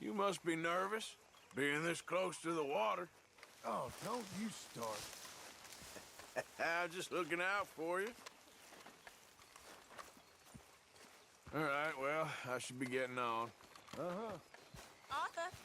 You must be nervous, being this close to the water. Oh, don't you start. I'm just looking out for you. All right, well, I should be getting on. Uh-huh. Arthur.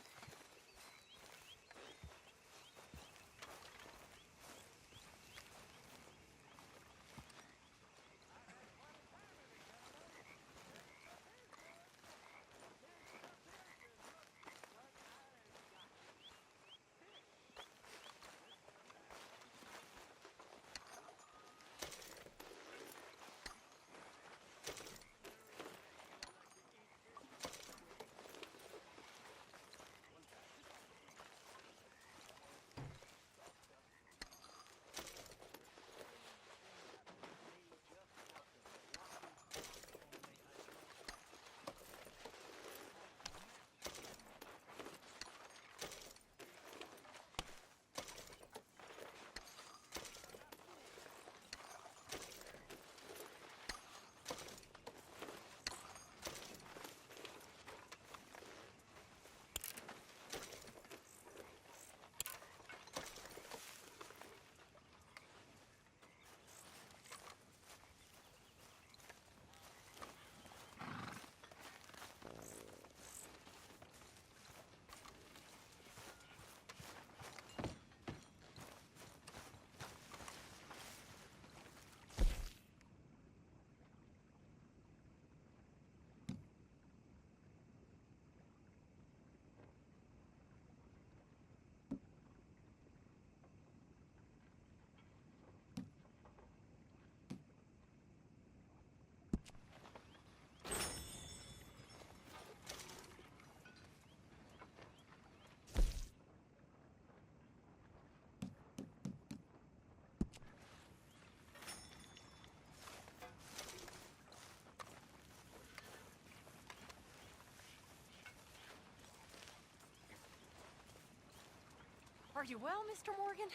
Are you well, Mr. Morgan?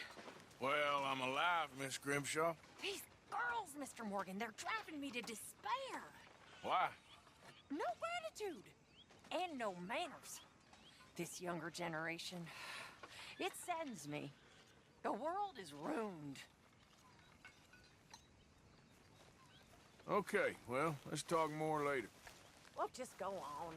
Well, I'm alive, Miss Grimshaw. These girls, Mr. Morgan, they're driving me to despair. Why? No gratitude. And no manners. This younger generation, it saddens me. The world is ruined. Okay, well, let's talk more later. Well, just go on.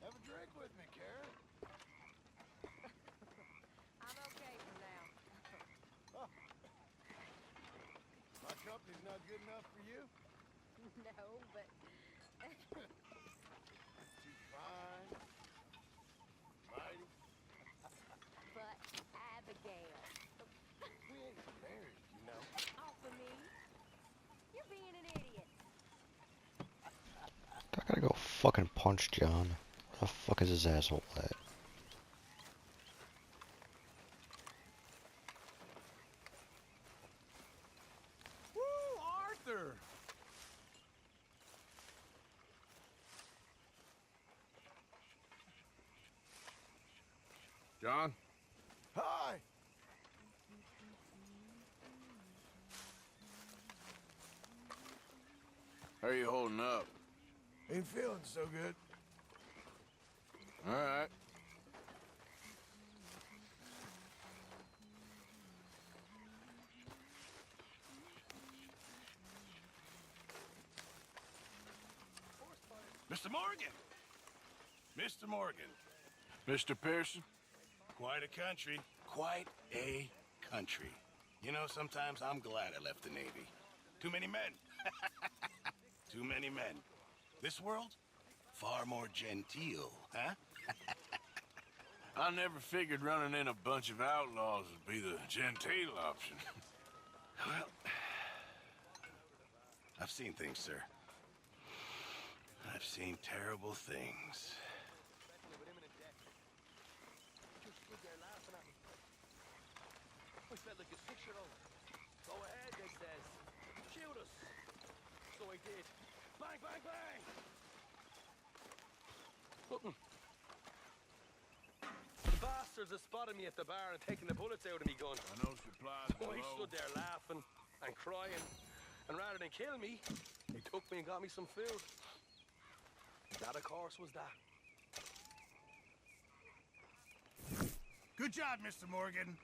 Have a drink with me, Karen. I'm okay for now. My company's not good enough for you? No, but... Too fine. Mighty. But Abigail. We ain't married, you know. Off of me. You're being an idiot. I gotta go fucking punch John. Where the fuck is his asshole at? Woo, Arthur! John? Hi! How are you holding up? Ain't feeling so good. All right. Mr. Morgan! Mr. Morgan. Mr. Pearson? Quite a country. Quite a country. You know, sometimes I'm glad I left the Navy. Too many men. Too many men. This world? Far more genteel, huh? I never figured running in a bunch of outlaws would be the genteel option. Well, I've seen things, sir. I've seen terrible things. We felt like a 6-year-old. Go ahead, they says. Shoot us. So I did. Bang, bang, bang! bastards had spotted me at the bar and taken the bullets out of me gun. I know supplies So I below. stood there laughing and crying. And rather than kill me, they took me and got me some food. That, of course, was that. Good job, Mr. Morgan.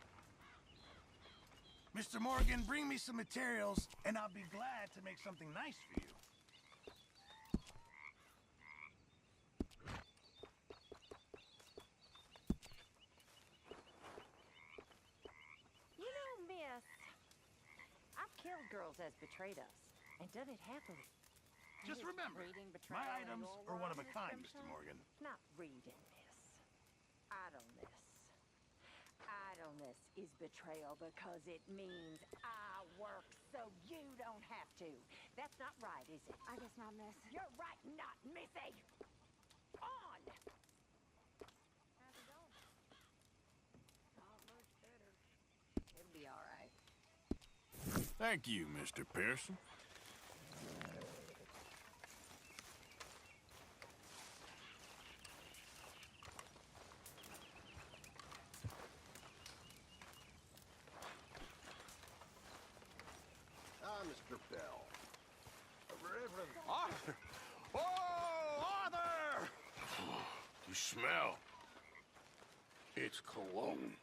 Mr. Morgan, bring me some materials, and I'll be glad to make something nice for you. You know, miss, I've killed girls as betrayed us, and done it happily. Just Is remember, reading my betrayal in items your are one of a world, kind, Mr. Mr. Morgan. Not reading, miss. Idleness. Idleness is betrayal because it means I work so you don't have to. That's not right, is it? I guess not, miss. You're right, not missy. On! How's it going? Not much better. It'll be all right. Thank you, Mr. Pearson. Mr. Bell. Reverend. Arthur! Oh, Arthur! You smell. It's cologne.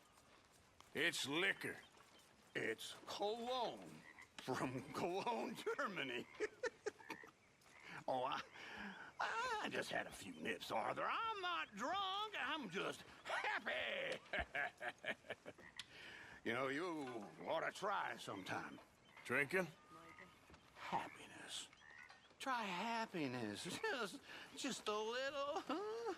It's liquor. It's cologne from Cologne, Germany. Oh, I just had a few nips, Arthur. I'm not drunk. I'm just happy. You know, you ought to try sometime. Drinking? Happiness. Try happiness. Just a little, huh?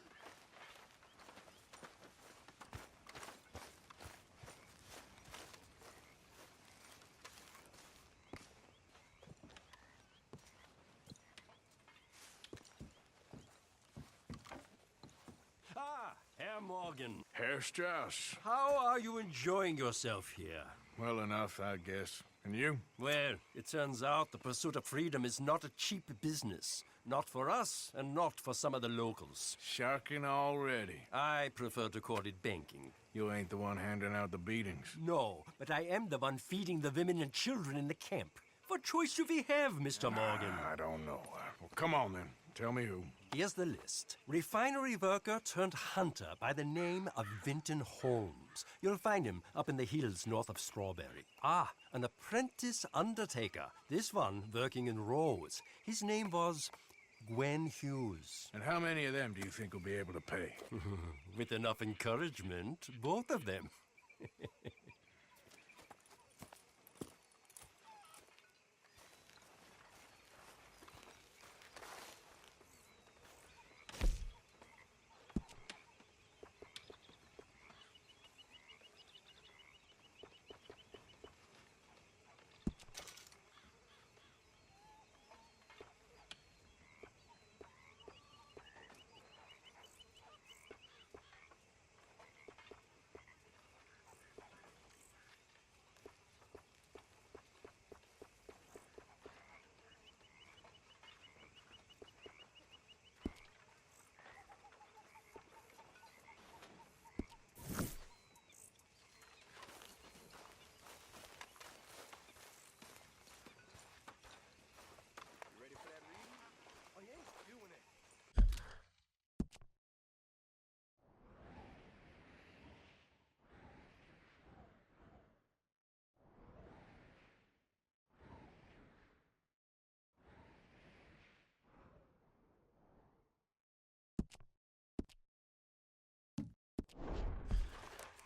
Ah, Herr Morgan. Herr Strauss. How are you enjoying yourself here? Well enough, I guess. And you? Well, it turns out the pursuit of freedom is not a cheap business. Not for us, and not for some of the locals. Sharking already. I prefer to call it banking. You ain't the one handing out the beatings. No, but I am the one feeding the women and children in the camp. What choice do we have, Mr. Morgan? I don't know. Well, come on then. Tell me who. Here's the list. Refinery worker turned hunter by the name of Vinton Holmes. You'll find him up in the hills north of Strawberry. Ah, an apprentice undertaker. This one working in Rose. His name was Gwen Hughes. And how many of them do you think will be able to pay? With enough encouragement, both of them. Ready for that reading? I ain't doing it.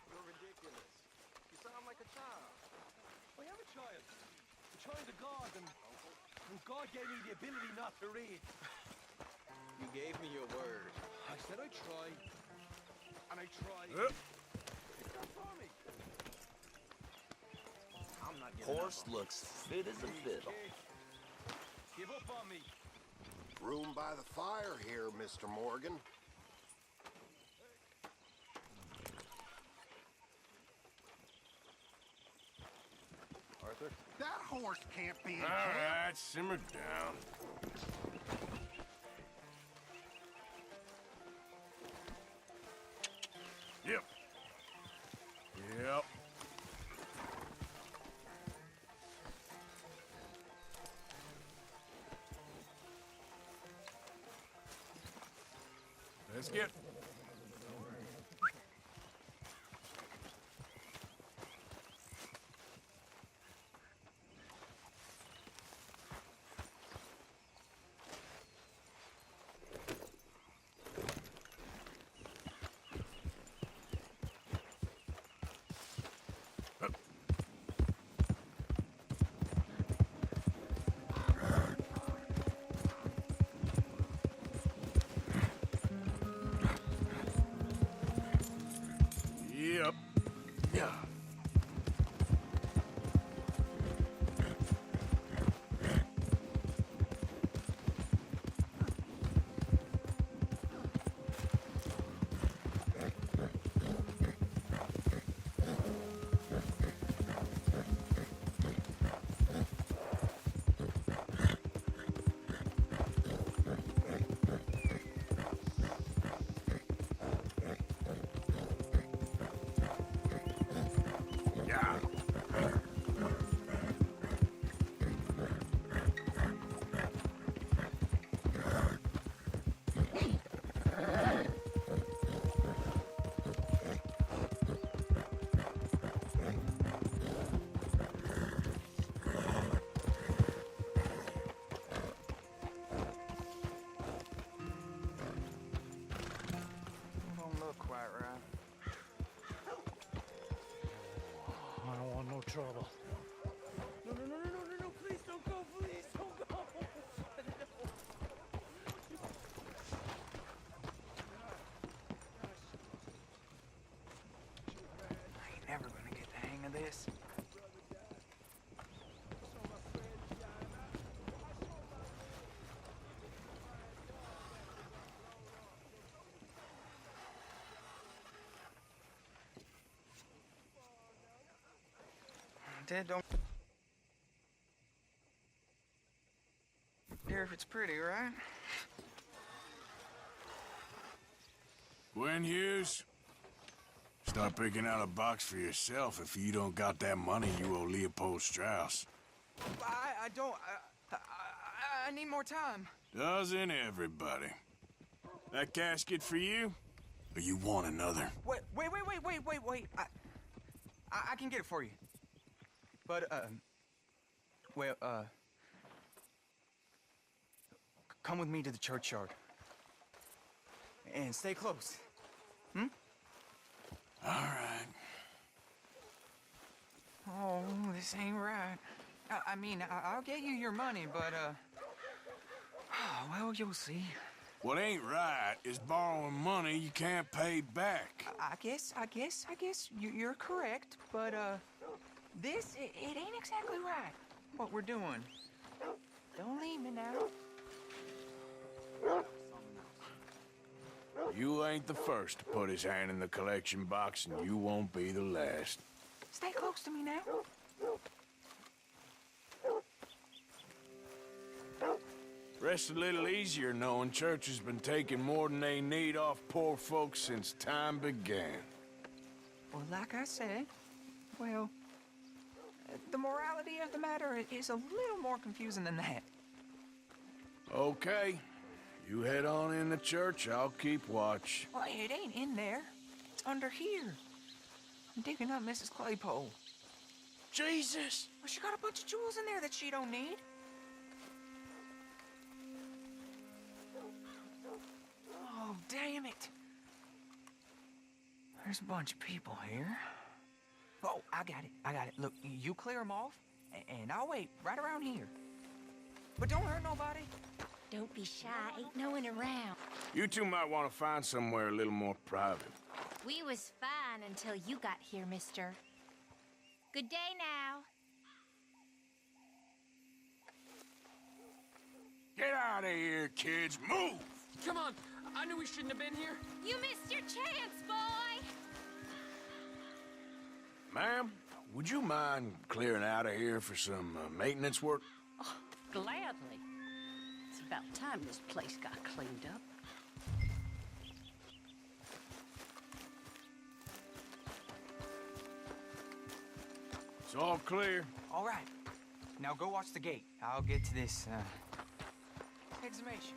You're ridiculous. You sound like a child. I am a child. A child of God, and God gave me the ability not to read. You gave me your word. I said I'd try, and I tried. Yep. It's not for me. I'm not giving Horse looks fit as a fiddle. Kid, give up on me. Room by the fire here, Mr. Morgan. Arthur? That horse can't be in All camp. right, simmer down. Yep. Yep. Let's get... Yep. Yeah. Yeah. Don't look quite right. I don't want no trouble. No, please don't go, please don't go. I ain't never gonna get the hang of this. Dad, don't care if it's pretty, right? Gwen Hughes, start picking out a box for yourself. If you don't got that money you owe Leopold Strauss. I don't. I need more time. Doesn't everybody? That casket for you? Or you want another? Wait. I can get it for you. But, come with me to the churchyard. And stay close. All right. Oh, this ain't right. I mean, I'll get you your money, but, well, you'll see. What ain't right is borrowing money you can't pay back. I guess you're correct, but, this, it ain't exactly right, what we're doing. Don't leave me now. You ain't the first to put his hand in the collection box, and you won't be the last. Stay close to me now. Rest a little easier knowing church has been taking more than they need off poor folks since time began. Well, like I said, well, the morality of the matter is a little more confusing than that. Okay. You head on in the church, I'll keep watch. Well, it ain't in there. It's under here. I'm digging up Mrs. Claypole. Jesus! Well, she got a bunch of jewels in there that she don't need. Oh, damn it. There's a bunch of people here. Oh, I got it. Look, you clear them off, and I'll wait right around here. But don't hurt nobody. Don't be shy, ain't no one around. You two might want to find somewhere a little more private. We was fine until you got here, mister. Good day now. Get out of here, kids. Move! Come on, I knew we shouldn't have been here. You missed your chance, boy! Ma'am, would you mind clearing out of here for some maintenance work? Oh, gladly. It's about time this place got cleaned up. all clear. All right. Now go watch the gate. I'll get to this, exhumation.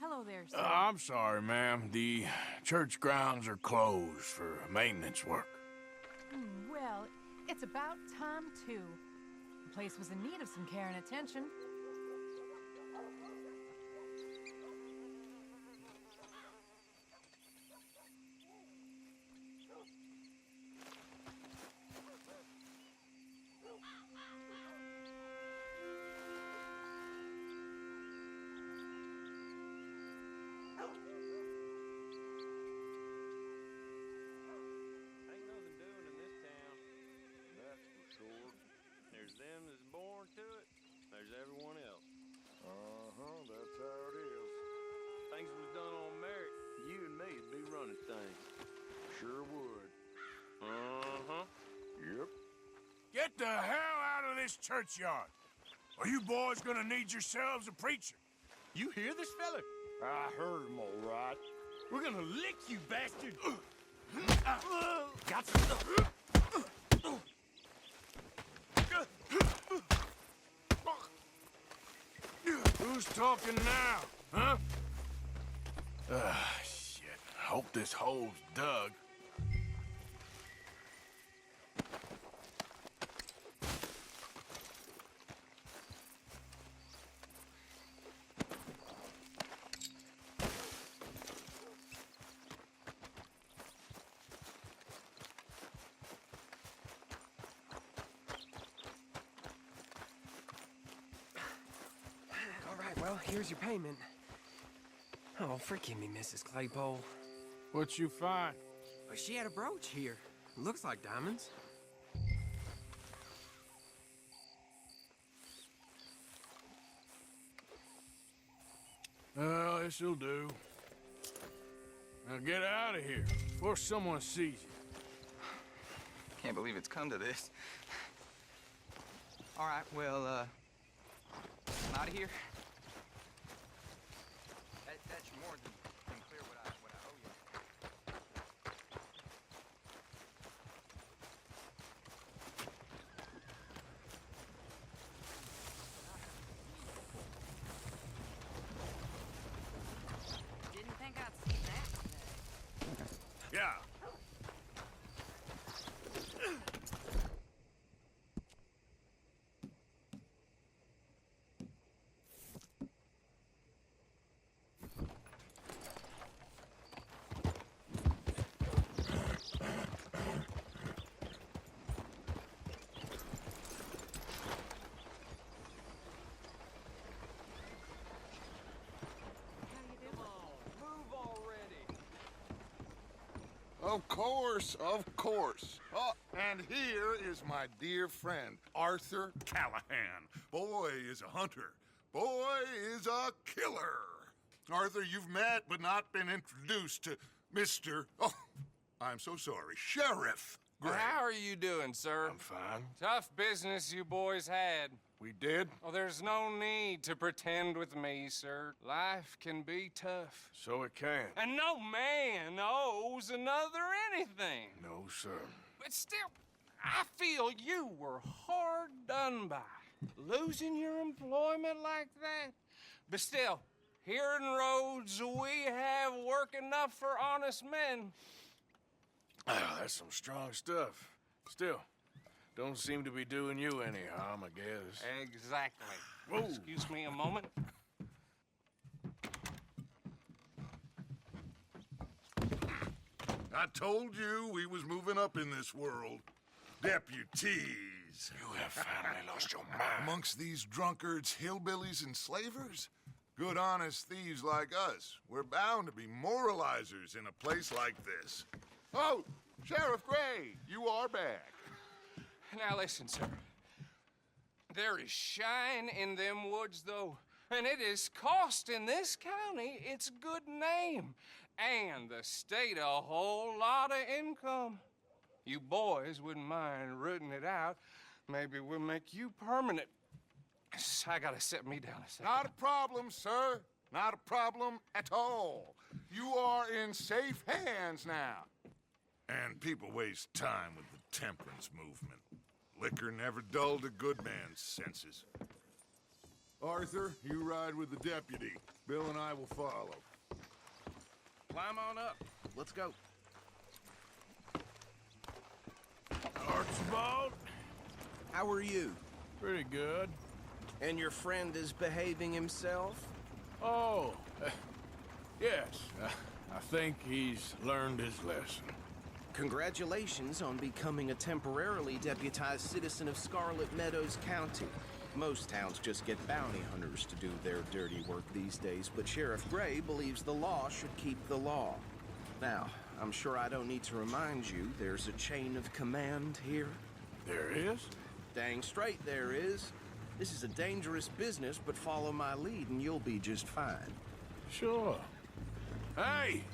Hello there, sir. I'm sorry, ma'am. The church grounds are closed for maintenance work. Well, it's about time, too. The place was in need of some care and attention. Ain't nothing doing in this town. That's for sure. There's them that's born to it. There's everyone else. That's how it is. Things was done on merit. You and me'd be running things. Sure would. Yep. Get the hell out of this churchyard. Are you boys gonna need yourselves a preacher? You hear this fella? I heard him all right. We're gonna lick you, bastard! Got some. Who's talking now, huh? Shit. Hope this hole's dug. All right, well, here's your payment. Oh, forgive me, Mrs. Claypole. What you find? But she had a brooch here. Looks like diamonds. Well, this'll do. Now get out of here before someone sees you. Can't believe it's come to this. All right, well, I'm out of here. That should more than clear what I owe you. Didn't think I'd see that today. Yeah. Move already! Of course. Oh, and here is my dear friend, Arthur Callahan. Boy is a hunter. Boy is a killer. Arthur, you've met but not been introduced to Mr. Oh, I'm so sorry, Sheriff Gray. How are you doing, sir? I'm fine. Tough business you boys had. We did? Well, there's no need to pretend with me, sir. Life can be tough. So it can. And no man owes another anything. No, sir. But still, I feel you were hard done by. Losing your employment like that. But still, here in Rhodes, we have work enough for honest men. Ah, that's some strong stuff. Still, don't seem to be doing you any harm, I guess. Exactly. Whoa. Excuse me a moment. I told you we was moving up in this world. Deputies. You have finally lost your mind. Amongst these drunkards, hillbillies, and slavers? Good, honest thieves like us. We're bound to be moralizers in a place like this. Oh, Sheriff Gray, you are back. Now listen, sir. There is shine in them woods, though, and it is costing this county its good name and the state a whole lot of income. You boys wouldn't mind rooting it out. Maybe we'll make you permanent. I gotta sit me down a second. Not a problem, sir. Not a problem at all. You are in safe hands now. And people waste time with the temperance movement. Liquor never dulled a good man's senses. Arthur, you ride with the deputy. Bill and I will follow. Climb on up. Let's go. Archibald? How are you? Pretty good. And your friend is behaving himself? Oh, yes. I think he's learned his lesson. Congratulations on becoming a temporarily deputized citizen of Scarlet Meadows County. Most towns just get bounty hunters to do their dirty work these days, but Sheriff Gray believes the law should keep the law. Now, I'm sure I don't need to remind you there's a chain of command here. There is? Dang straight there is. This is a dangerous business, but follow my lead and you'll be just fine. Sure. Hey!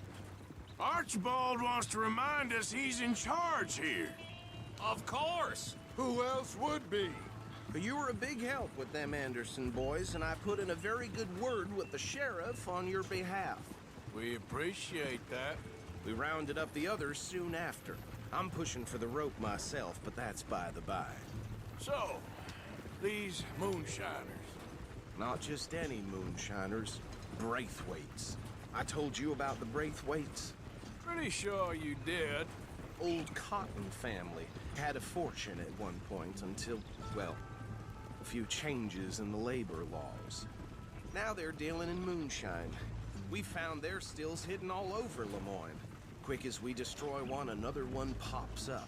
Archibald wants to remind us he's in charge here. Of course! Who else would be? But you were a big help with them Anderson boys, and I put in a very good word with the sheriff on your behalf. We appreciate that. We rounded up the others soon after. I'm pushing for the rope myself, but that's by the by. So, these moonshiners. Not just any moonshiners, Braithwaites. I told you about the Braithwaites? Pretty sure you did. Old Cotton family had a fortune at one point until, well, a few changes in the labor laws. Now they're dealing in moonshine. We found their stills hidden all over Lemoyne. Quick as we destroy one, another one pops up.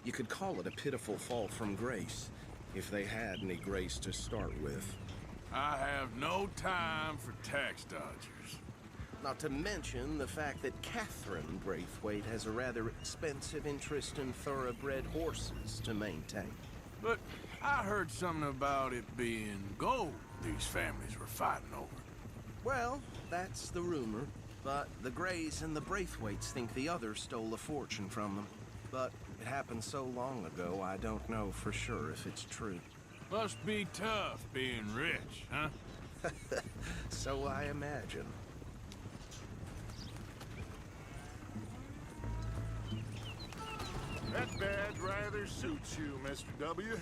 You could call it a pitiful fall from grace, if they had any grace to start with. I have no time for tax dodgers. Not to mention the fact that Catherine Braithwaite has a rather expensive interest in thoroughbred horses to maintain. But I heard something about it being gold these families were fighting over. Well, that's the rumor. But the Grays and the Braithwaites think the others stole a fortune from them. But it happened so long ago, I don't know for sure if it's true. Must be tough being rich, huh? So I imagine. That badge rather suits you, Mr. W.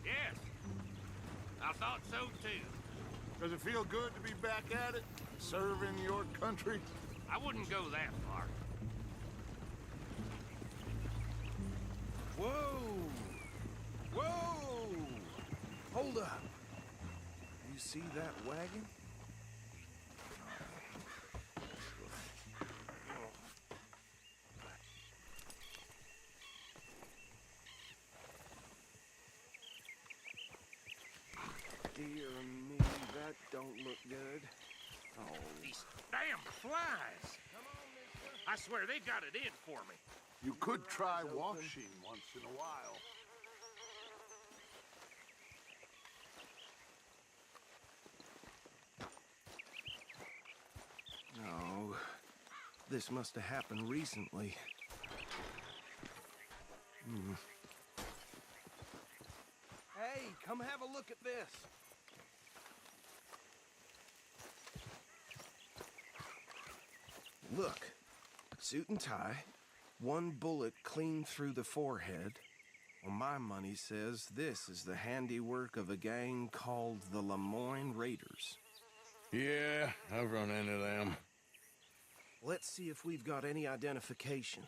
Yes. I thought so, too. Does it feel good to be back at it? Serving your country? I wouldn't go that far. Whoa! Whoa! Hold up. You see that wagon? Dear me, that don't look good. Oh. These damn flies! I swear they got it in for me. You could try washing once in a while. Oh, this must have happened recently. Hey, come have a look at this. Look, suit and tie, one bullet clean through the forehead. Well, my money says this is the handiwork of a gang called the Lemoyne Raiders. Yeah, I've run into them. Let's see if we've got any identification.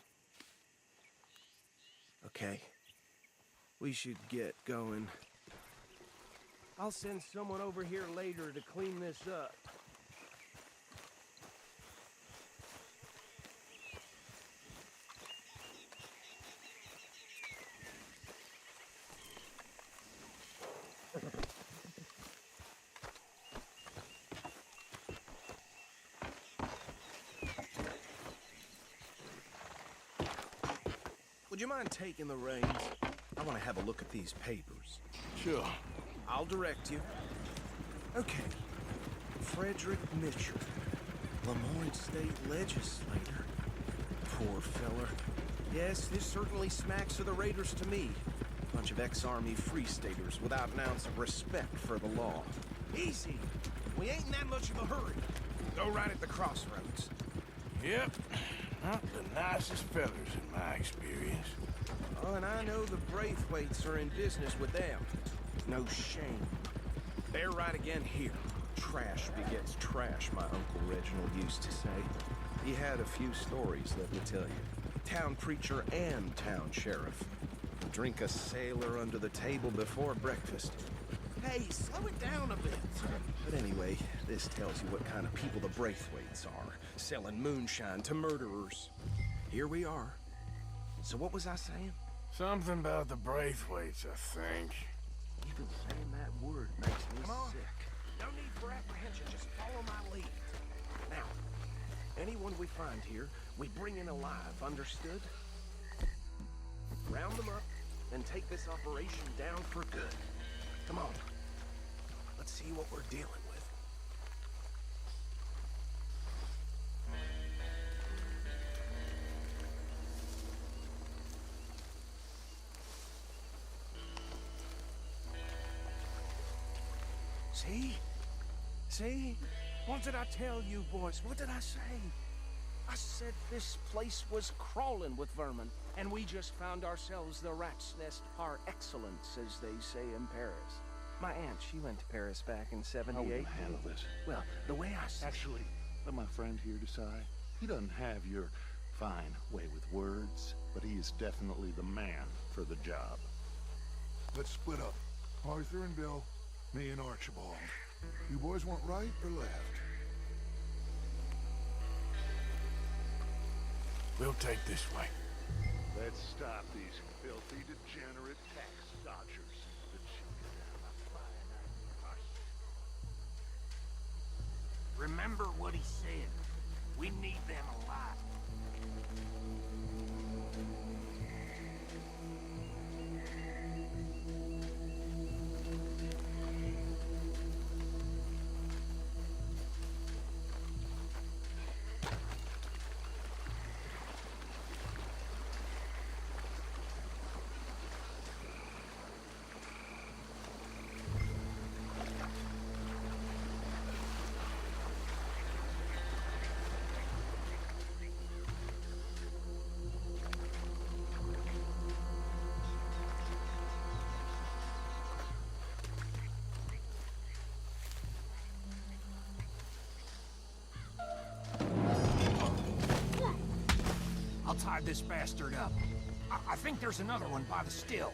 Okay. We should get going. I'll send someone over here later to clean this up. would you mind taking the reins? I want to have a look at these papers. Sure. I'll direct you. Okay. Frederick Mitchell, Lemoyne State Legislator. Poor feller. Yes, this certainly smacks of the Raiders to me. Bunch of ex-Army Free Staters without an ounce of respect for the law. Easy. We ain't in that much of a hurry. Go right at the crossroads. Yep. Not the nicest fellers in my experience. Oh, and I know the Braithwaites are in business with them. No shame. They're right again here. Trash begets trash, my Uncle Reginald used to say. He had a few stories, let me tell you. Town preacher and town sheriff. Drink a sailor under the table before breakfast. Hey, slow it down a bit. But anyway, this tells you what kind of people the Braithwaites are. Selling moonshine to murderers. Here we are. So what was I saying? Something about the Braithwaites, I think. Even saying that word makes me sick. No need for apprehension, just follow my lead. Now, anyone we find here, we bring in alive, understood? Round them up, and take this operation down for good. Come on. Let's see what we're dealing with. See? See? What did I tell you, boys? What did I say? I said this place was crawling with vermin, and we just found ourselves the rat's nest par excellence, as they say in Paris. My aunt, she went to Paris back in '78. How will you handle this? Well, the way I see... Actually, let my friend here decide. He doesn't have your fine way with words, but he is definitely the man for the job. Let's split up. Arthur and Bill, me and Archibald. You boys want right or left? We'll take this way. Let's stop these filthy, degenerate tax dodgers. Remember what he said. We need them alive. I'll tie this bastard up. I think there's another one by the still.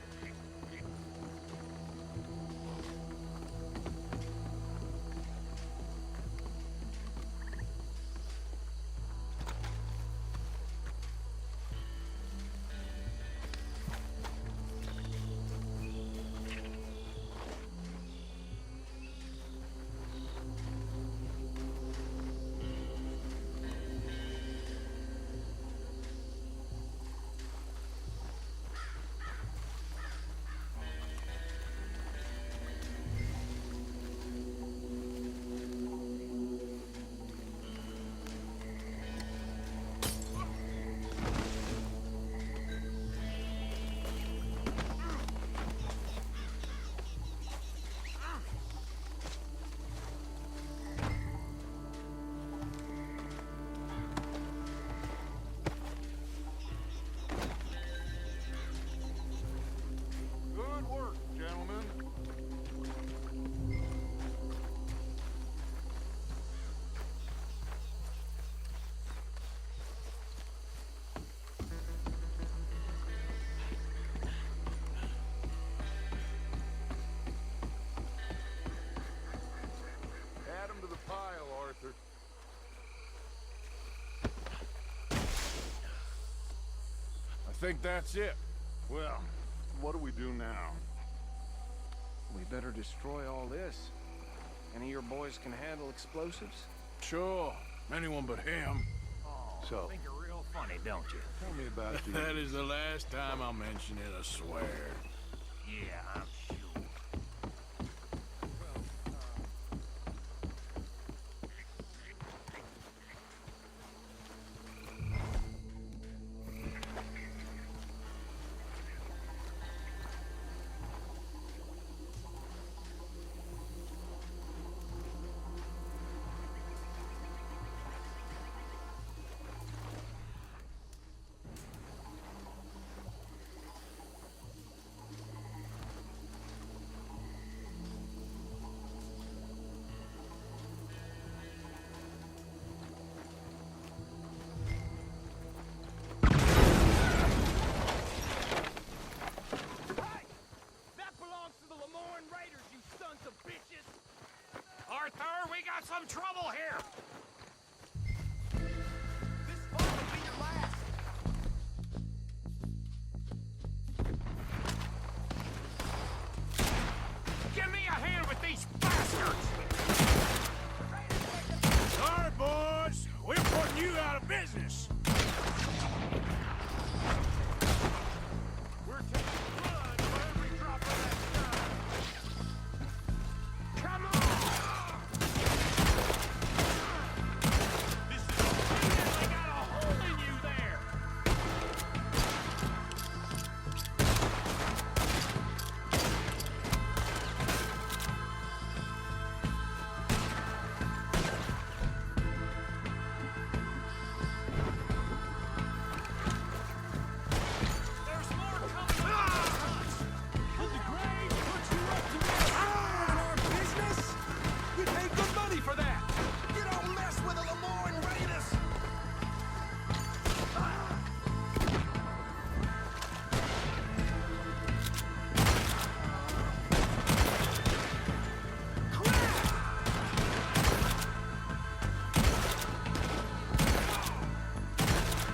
Good work, gentlemen. Add 'em to the pile, Arthur. I think that's it. Well, what do we do now? We better destroy all this. Any of your boys can handle explosives? Sure. Anyone but him. Oh, So, think you're real funny, don't you? Tell me about the... That is the last time I'll mention it, I swear. Yeah, I'm sure. Arthur, we got some trouble here! This fall will be your last! Give me a hand with these bastards! Sorry, boys. We're putting you out of business. We're taking blood for every drop of that stuff! Come on! This is I got a hole in you there! There's more coming! Will the grave put you up to this? In our business? We paid good money for that! You don't mess with the Lemoyne Raiders!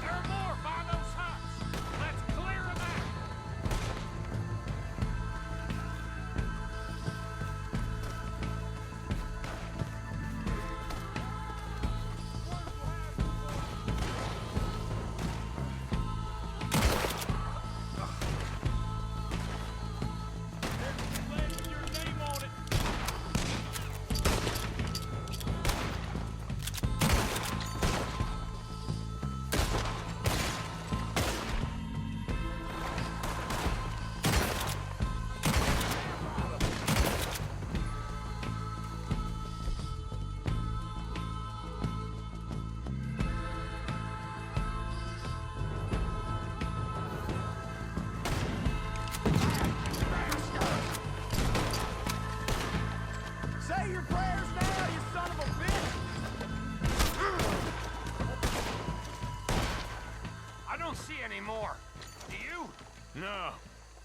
There are more by those huts! Let's clear them out! Say your prayers now, you son of a bitch! I don't see any more. Do you? No,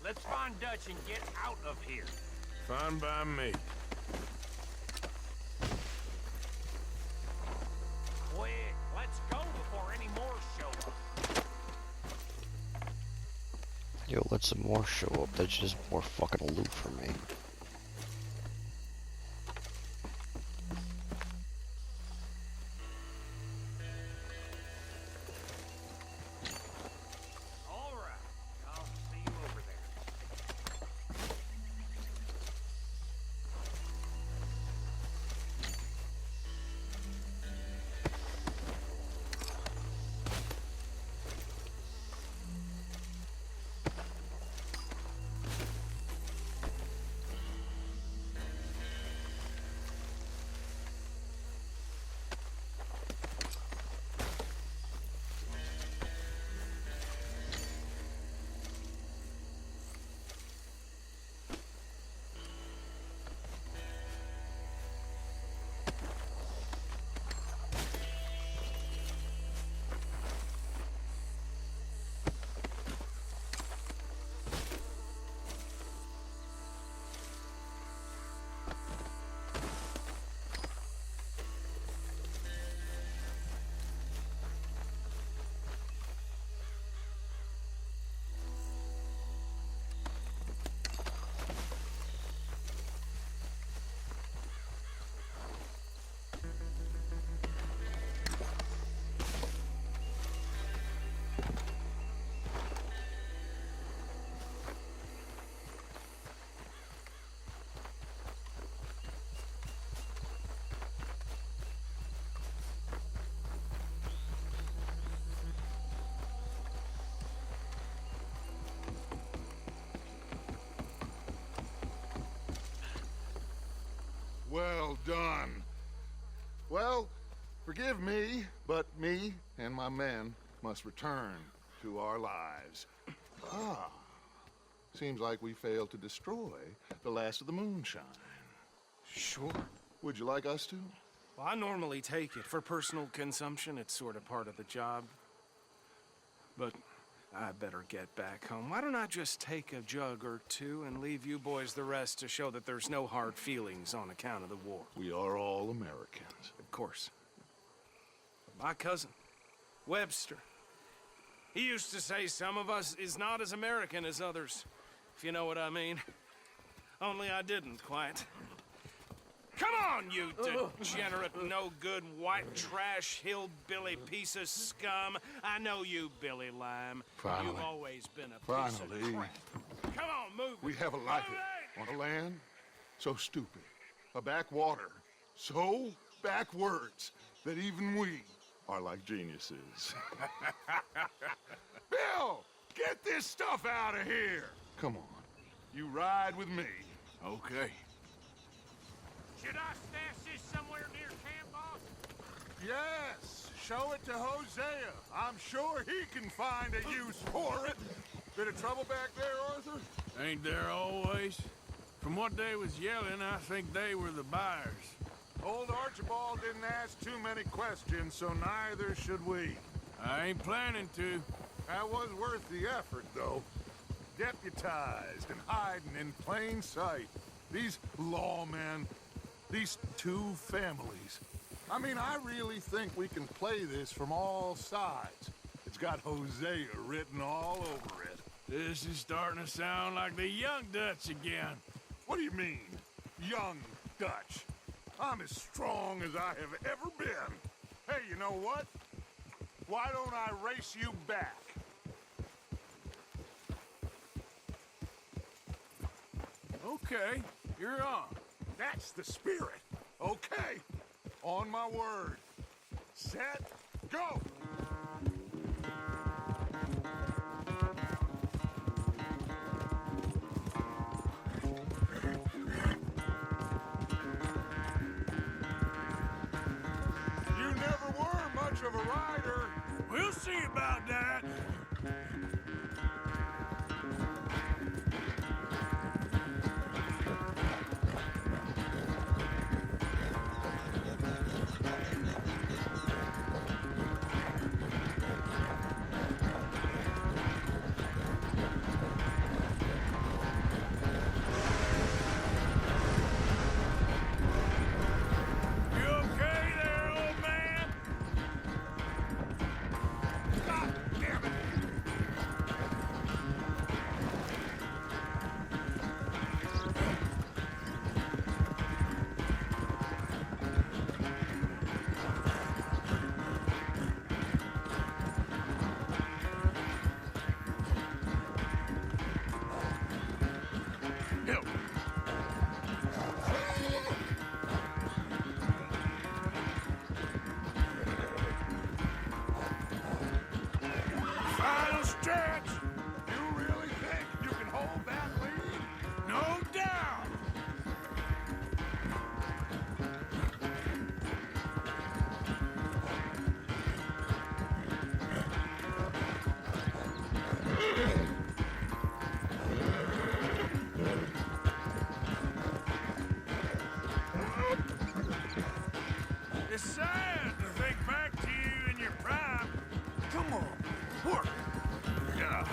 Let's find Dutch and get out of here. fine by me. Quick, let's go before any more show up. Yo, let some more show up. That's just more fucking loot for me. All right, I'll see you over there. Well done. Well, forgive me, but me and my men must return to our lives. Ah, seems like we failed to destroy the last of the moonshine. Sure. Would you like us to? Well, I normally take it. For personal consumption, it's sort of part of the job. But I better get back home. Why don't I just take a jug or two and leave you boys the rest to show that there's no hard feelings on account of the war? We are all Americans. Of course. My cousin, Webster, he used to say some of us is not as American as others, if you know what I mean. Only I didn't quite. Come on, you degenerate, no-good, white trash, hillbilly piece of scum. I know you, Billy Lime. Finally. You've always been a piece of crap. Come on, move. We haven't liked it. On a land so stupid. A backwater so backwards that even we are like geniuses. Bill, get this stuff out of here. Come on. You ride with me. Okay. Should I stash this somewhere near camp, boss? Yes, show it to Hosea. I'm sure he can find a use for it. Bit of trouble back there, Arthur? Ain't there always? From what they was yelling, I think they were the buyers. Old Archibald didn't ask too many questions, so neither should we. I ain't planning to. That was worth the effort, though. Deputized and hiding in plain sight. These lawmen, these two families. I mean, I really think we can play this from all sides. It's got Hosea written all over it. This is starting to sound like the Young Dutch again. What do you mean, Young Dutch? I'm as strong as I have ever been. Hey, you know what? Why don't I race you back? Okay, you're on. That's the spirit. Okay, on my word. Set, go! You never were much of a rider. We'll see about that. Final stretch! You really think you can hold that lead? No doubt! It's sad to think back to you in your prime. Come on, work. Yeah.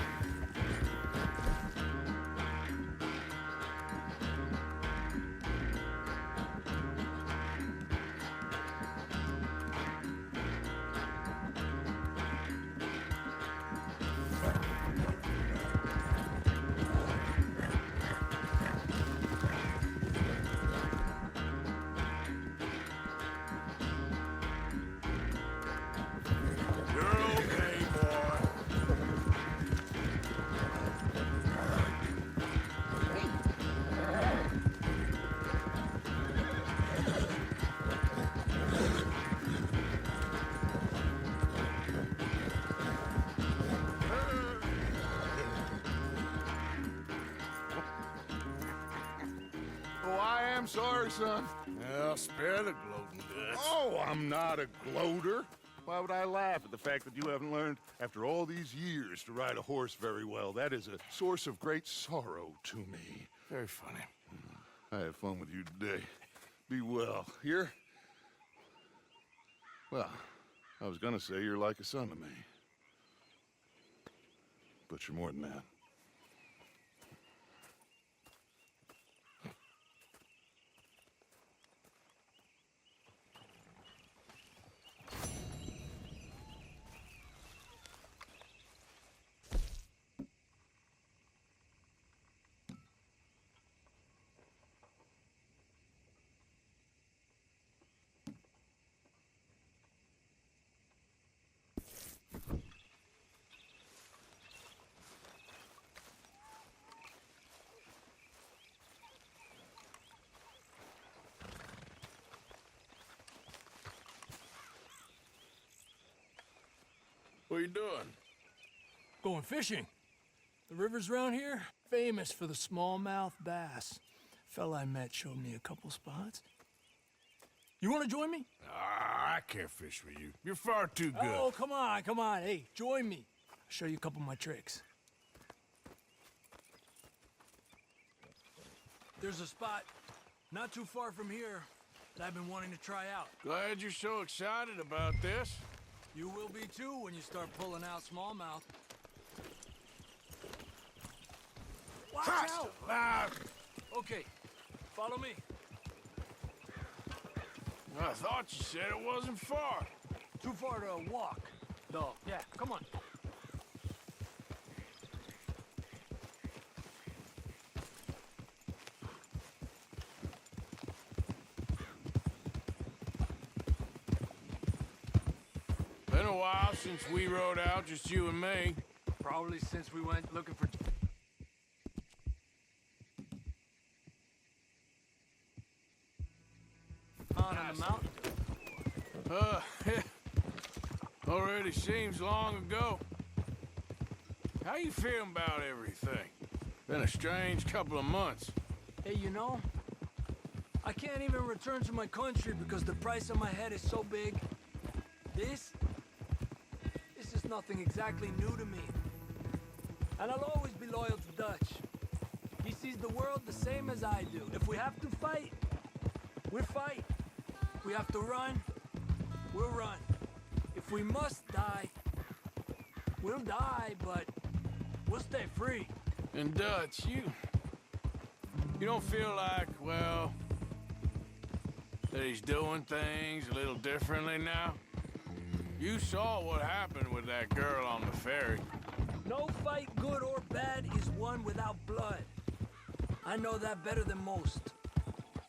are, son. Well, spare the gloating, Dutch. Oh, I'm not a gloater. Why would I laugh at the fact that you haven't learned, after all these years, to ride a horse very well? That is a source of great sorrow to me. Very funny. I had fun with you today. Be well. Here? Well, I was gonna say you're like a son to me. But you're more than that. What are you doing? Going fishing. The rivers around here, famous for the smallmouth bass. Fella I met showed me a couple spots. You want to join me? I can't fish with you. You're far too good. Oh, come on, come on. Hey, join me. I'll show you a couple of my tricks. There's a spot not too far from here that I've been wanting to try out. Glad you're so excited about this. You will be too when you start pulling out smallmouth. Watch out! Okay, follow me. I thought you said it wasn't far. Too far to walk, though. Yeah, come on. Been a while since we rode out, just you and me. Probably since we went looking for... on the mountain. Already seems long ago. How you feeling about everything? Been a strange couple of months. Hey, you know, I can't even return to my country because the price on my head is so big. This is nothing exactly new to me. And I'll always be loyal to Dutch. He sees the world the same as I do. If we have to fight, we'll fight. If we have to run, we'll run. If we must die, we'll die, but we'll stay free. And Dutch, you don't feel like, well, that he's doing things a little differently now? You saw what happened with that girl on the ferry. No fight, good or bad, is won without blood. I know that better than most.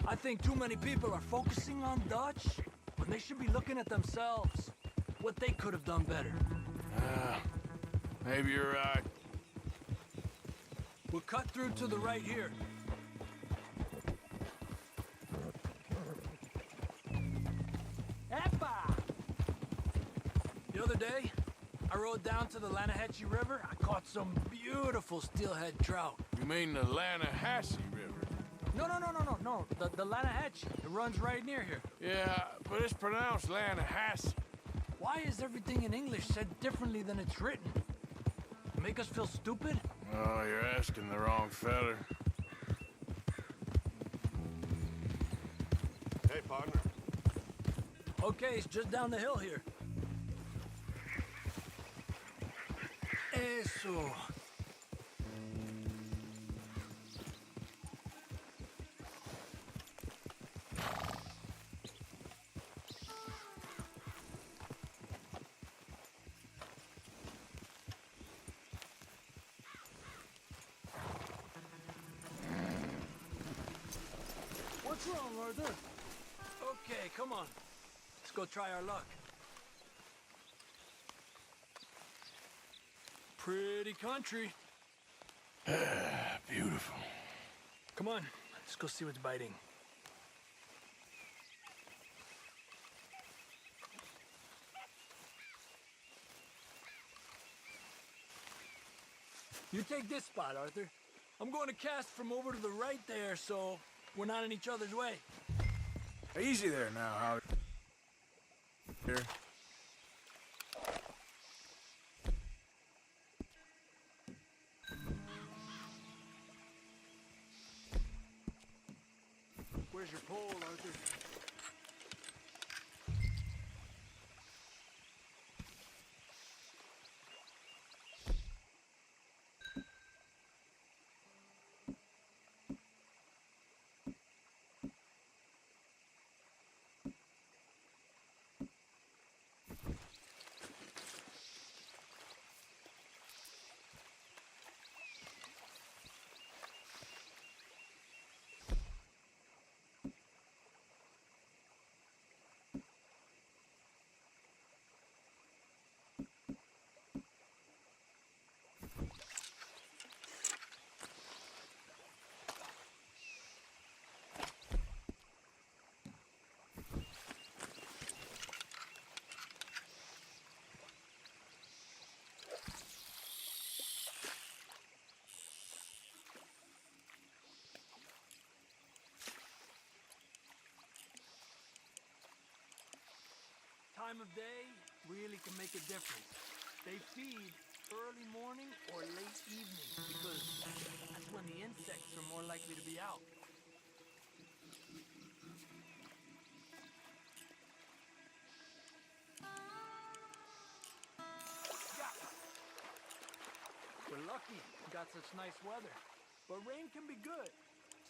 I think too many people are focusing on Dutch when they should be looking at themselves, what they could have done better. Maybe you're right. We'll cut through to the right here. Eppa! The other day, I rode down to the Lanahatchee River. I caught some beautiful steelhead trout. You mean the Lanahatchee River? No. The Lanahatchee. It runs right near here. Yeah, but it's pronounced Lanahatchee. Why is everything in English said differently than it's written? Make us feel stupid? Oh, you're asking the wrong fella. Hey, partner. Okay, it's just down the hill here. Eso. What's wrong, Arthur? Okay, come on. Let's go try our luck. Pretty country. Beautiful. Come on, let's go see what's biting. You take this spot, Arthur. I'm going to cast from over to the right there, so we're not in each other's way. Easy there now, Holly. Here. Where's your pole, Arthur? Time of day really can make a difference. They feed early morning or late evening because that's when the insects are more likely to be out. Yeah. We're lucky we got such nice weather. But rain can be good.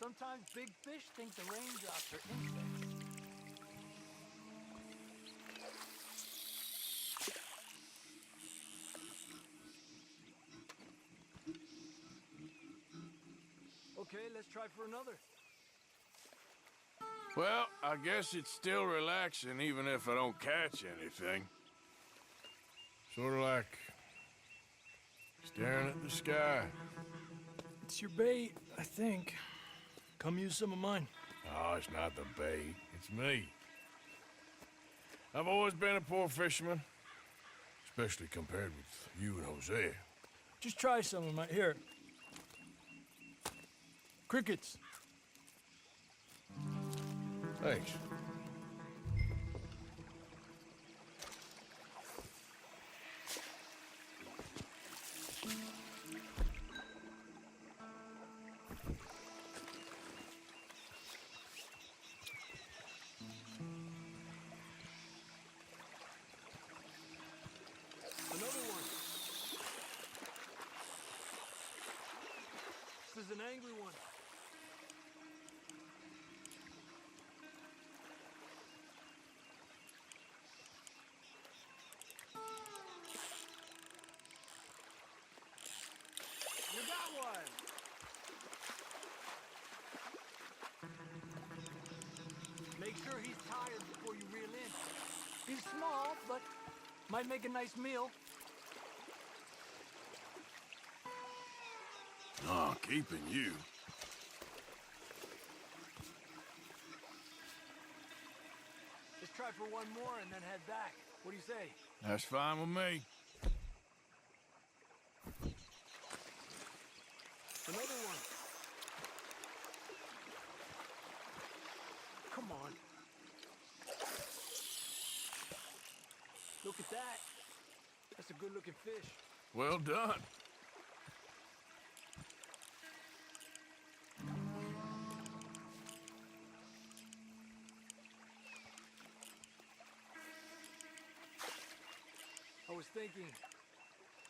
Sometimes big fish think the raindrops are insects. Okay, let's try for another. Well, I guess it's still relaxing even if I don't catch anything. Sort of like staring at the sky. It's your bait, I think. Come use some of mine. Oh, it's not the bait. It's me. I've always been a poor fisherman, especially compared with you and Jose. Just try some of mine. Here. Crickets. Thanks. Another one. This is an angry one. You got one. Make sure he's tired before you reel in. He's small, but might make a nice meal. Oh, keeping you. Let's try for one more and then head back. What do you say? That's fine with me. Another one. Come on. Look at that. That's a good-looking fish. Well done. I was thinking,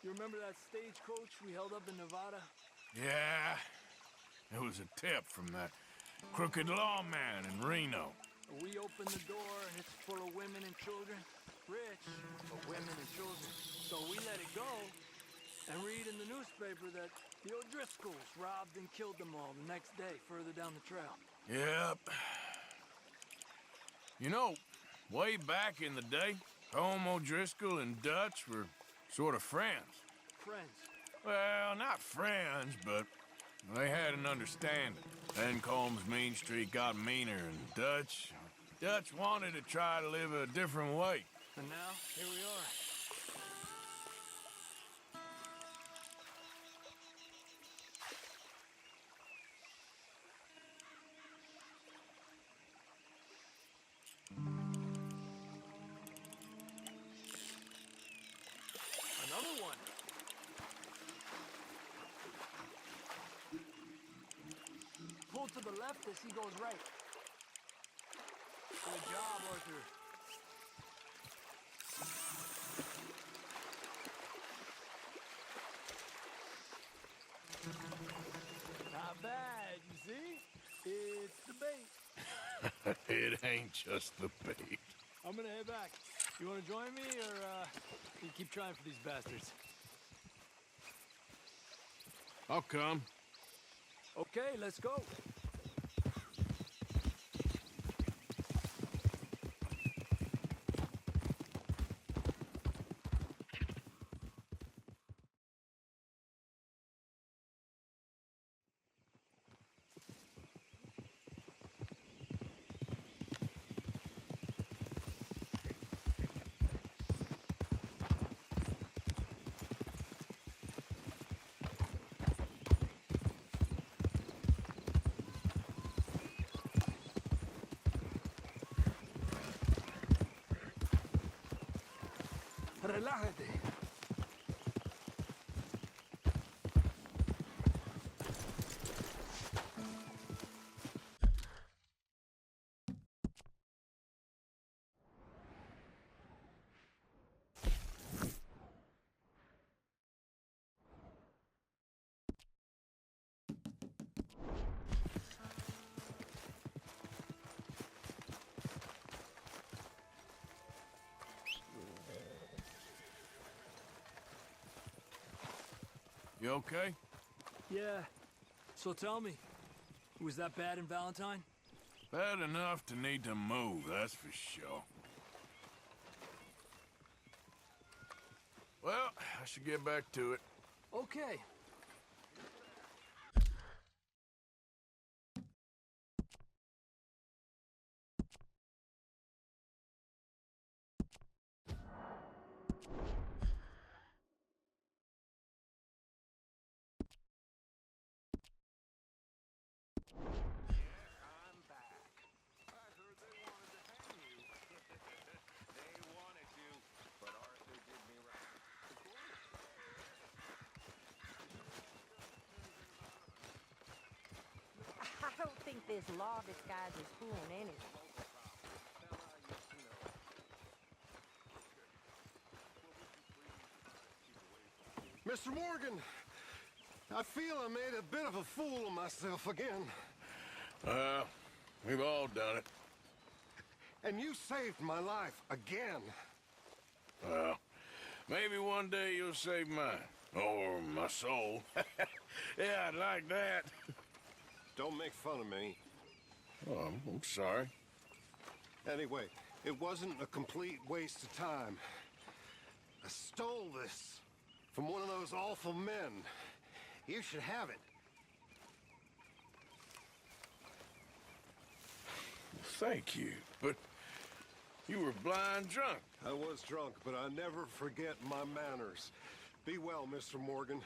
you remember that stagecoach we held up in Nevada? Yeah. It was a tip from that crooked lawman in Reno. We opened the door and it's full of women and children. Rich, but women and children. So we let it go and read in the newspaper that the O'Driscolls robbed and killed them all the next day further down the trail. Yep. You know, way back in the day, Home O'Driscoll and Dutch were sort of friends. Friends? Well, not friends, but they had an understanding. Then Combs Mean Street got meaner, and Dutch wanted to try to live a different way. And now, here we are. the left as he goes right. Good job, Arthur. Not bad, you see? It's the bait. It ain't just the bait. I'm gonna head back. You wanna join me, or you keep trying for these bastards? I'll come. Okay, let's go. Relájate. You okay? Yeah. So tell me, was that bad in Valentine? Bad enough to need to move, that's for sure. Well, I should get back to it. Okay. I don't think this law disguise is fooling anyone. Mr. Morgan, I feel I made a bit of a fool of myself again. We've all done it. And you saved my life again. Well, maybe one day you'll save mine. Or my soul. Yeah, I'd like that. Don't make fun of me. Oh, I'm sorry. Anyway, it wasn't a complete waste of time. I stole this from one of those awful men. You should have it. Thank you, but you were blind drunk. I was drunk, but I never forget my manners. Be well, Mr. Morgan.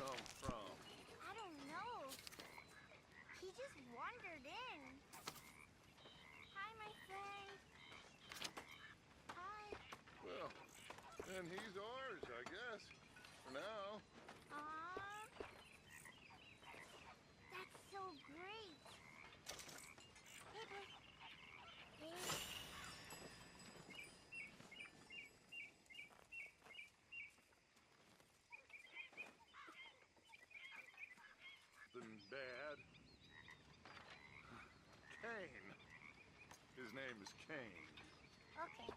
come from? I don't know. He just wandered in. Hi, my friend. Hi. Well, then he's ours, I guess. For now. Aw. That's so great. Hey, bud. Hey. Nothing bad. Kane. His name is Kane. Okay.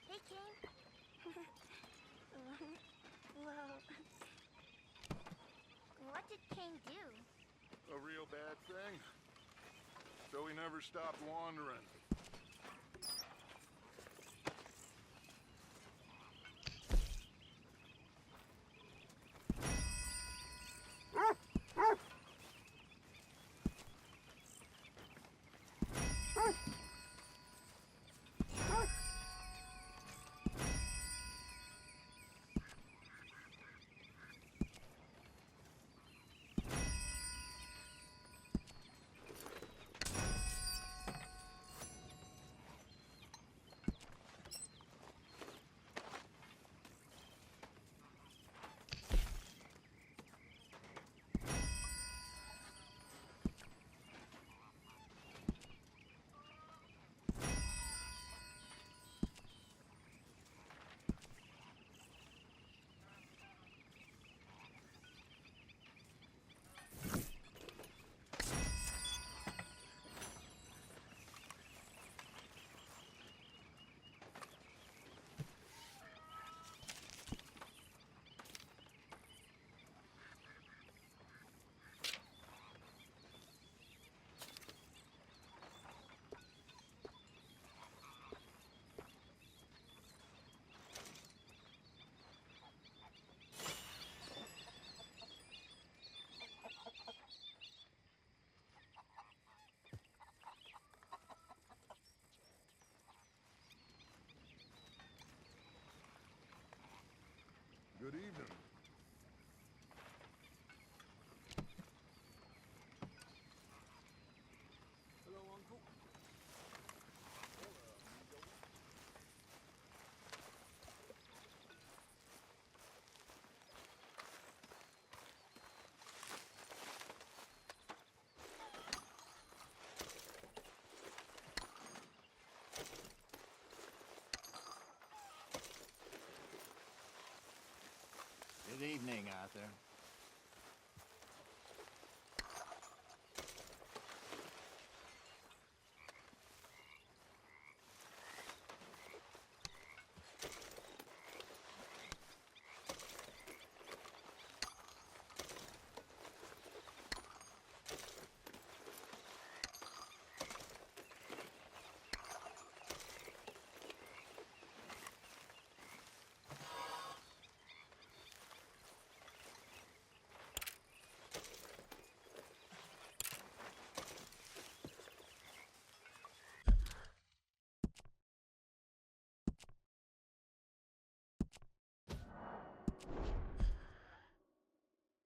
Hey, Kane. Whoa. What did Kane do? A real bad thing. So he never stopped wandering. Good evening. Hello, Uncle. Good evening,